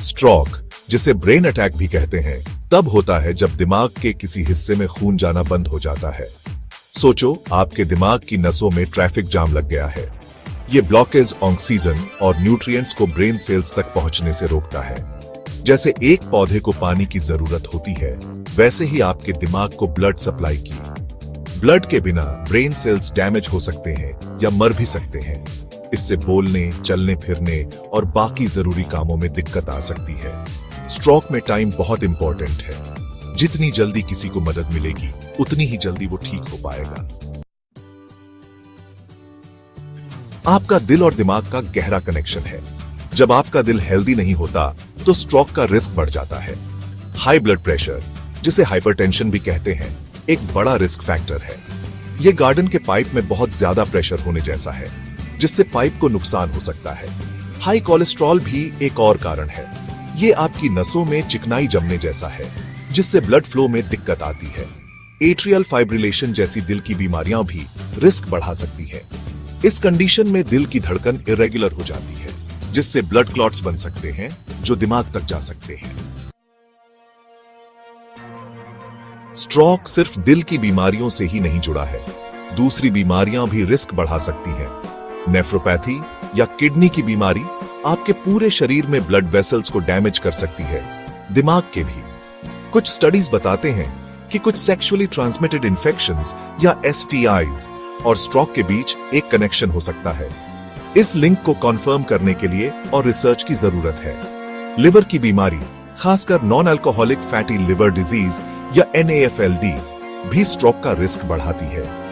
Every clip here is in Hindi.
स्ट्रोक, जिसे ब्रेन अटैक भी कहते हैं, तब होता है जब दिमाग के किसी हिस्से में खून जाना बंद हो जाता है। सोचो, आपके दिमाग की नसों में ट्रैफिक जाम लग गया है। ये ब्लॉकेज ऑक्सीजन और न्यूट्रिएंट्स को ब्रेन सेल्स तक पहुंचने से रोकता है। जैसे एक पौधे को पानी की जरूरत होती है, वैसे ही आपके दिमाग को ब्लड सप्लाई की। ब्लड के बिना ब्रेन सेल्स डैमेज हो सकते हैं या मर भी सकते हैं। इससे बोलने, चलने फिरने और बाकी जरूरी कामों में दिक्कत आ सकती है। स्ट्रोक में टाइम बहुत इंपॉर्टेंट है। जितनी जल्दी किसी को मदद मिलेगी, उतनी ही जल्दी वो ठीक हो पाएगा। आपका दिल और दिमाग का गहरा कनेक्शन है। जब आपका दिल हेल्दी नहीं होता, तो स्ट्रोक का रिस्क बढ़ जाता है। हाई ब्लड प्रेशर, जिसे हाइपरटेंशन भी कहते हैं, एक बड़ा रिस्क फैक्टर है। यह गार्डन के पाइप में बहुत ज्यादा प्रेशर होने जैसा है, जिससे पाइप को नुकसान हो सकता है। हाई कोलेस्ट्रॉल भी एक और कारण है। ये आपकी नसों में चिकनाई जमने जैसा है, जिससे ब्लड फ्लो में दिक्कत आती है। एट्रियल फाइब्रिलेशन जैसी दिल की बीमारियां भी रिस्क बढ़ा सकती है। इस कंडीशन में दिल की धड़कन इरेगुलर हो जाती है, जिससे ब्लड क्लॉट्स बन सकते हैं, जो दिमाग तक जा सकते हैं। स्ट्रोक सिर्फ दिल की बीमारियों से ही नहीं जुड़ा है, दूसरी बीमारियां भी रिस्क बढ़ा सकती हैं। नेफ्रोपैथी या किडनी की बीमारी आपके पूरे शरीर में ब्लड वेसल्स को डैमेज कर सकती है, दिमाग के भी। कुछ स्टडीज बताते हैं कि कुछ सेक्सुअली ट्रांसमिटेड इंफेक्शंस या STIs और स्ट्रोक के बीच एक कनेक्शन हो सकता है। इस लिंक को कॉन्फर्म करने के लिए और रिसर्च की जरूरत है। लिवर की बीमारी, खासकर non alcoholic fatty liver disease या NAFLD, भी स्ट्रोक का रिस्क बढ़ाती है।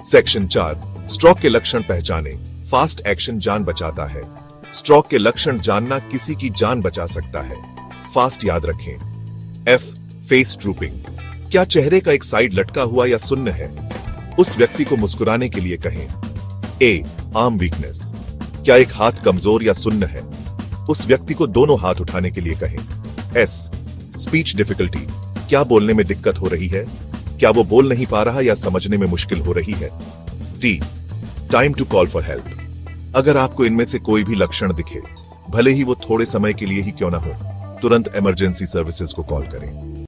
सेक्शन 4, स्ट्रोक के लक्षण पहचाने। फास्ट एक्शन जान बचाता है। स्ट्रोक के लक्षण जानना किसी की जान बचा सकता है। फास्ट याद रखें। F, फेस ड्रूपिंग, क्या चेहरे का एक साइड लटका हुआ या सुन्न है? उस व्यक्ति को मुस्कुराने के लिए कहें। A, आर्म वीकनेस, क्या एक हाथ कमजोर या सुन्न है? उस व्यक्ति को दोनों हाथ उठाने के लिए कहें। S, स्पीच डिफिकल्टी, क्या बोलने में दिक्कत हो रही है? क्या वो बोल नहीं पा रहा या समझने में मुश्किल हो रही है? T, time to call for help, अगर आपको इनमें से कोई भी लक्षण दिखे, भले ही वो थोड़े समय के लिए ही क्यों ना हो, तुरंत इमरजेंसी सर्विसेज को कॉल करें।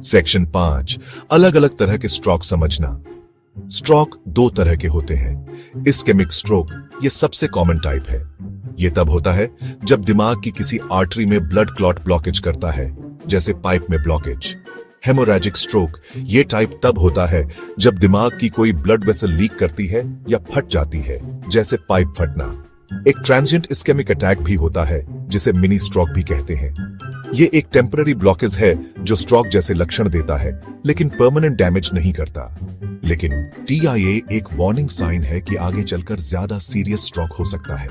सेक्शन 5, अलग अलग तरह के स्ट्रोक समझना। स्ट्रोक 2 तरह के होते हैं। इस्केमिक स्ट्रोक, ये सबसे कॉमन टाइप है। ये तब होता है जब दिमाग की किसी आर्टरी में ब्लड क्लॉट ब्लॉकेज करता है, जैसे पाइप में ब्लॉकेज। हेमोरैजिक स्ट्रोक, ये टाइप तब होता है जब दिमाग की कोई ब्लड वेसल लीक करती है या फट जाती है, जैसे पाइप फटना। एक ट्रांजिएंट इस्केमिक अटैक भी होता है, जिसे मिनी स्ट्रोक भी कहते हैं। ये एक टेम्पररी ब्लॉकेज है जो स्ट्रोक जैसे लक्षण देता है, लेकिन परमानेंट डैमेज नहीं करता। लेकिन TIA एक वार्निंग साइन है कि आगे चलकर ज्यादा सीरियस स्ट्रोक हो सकता है।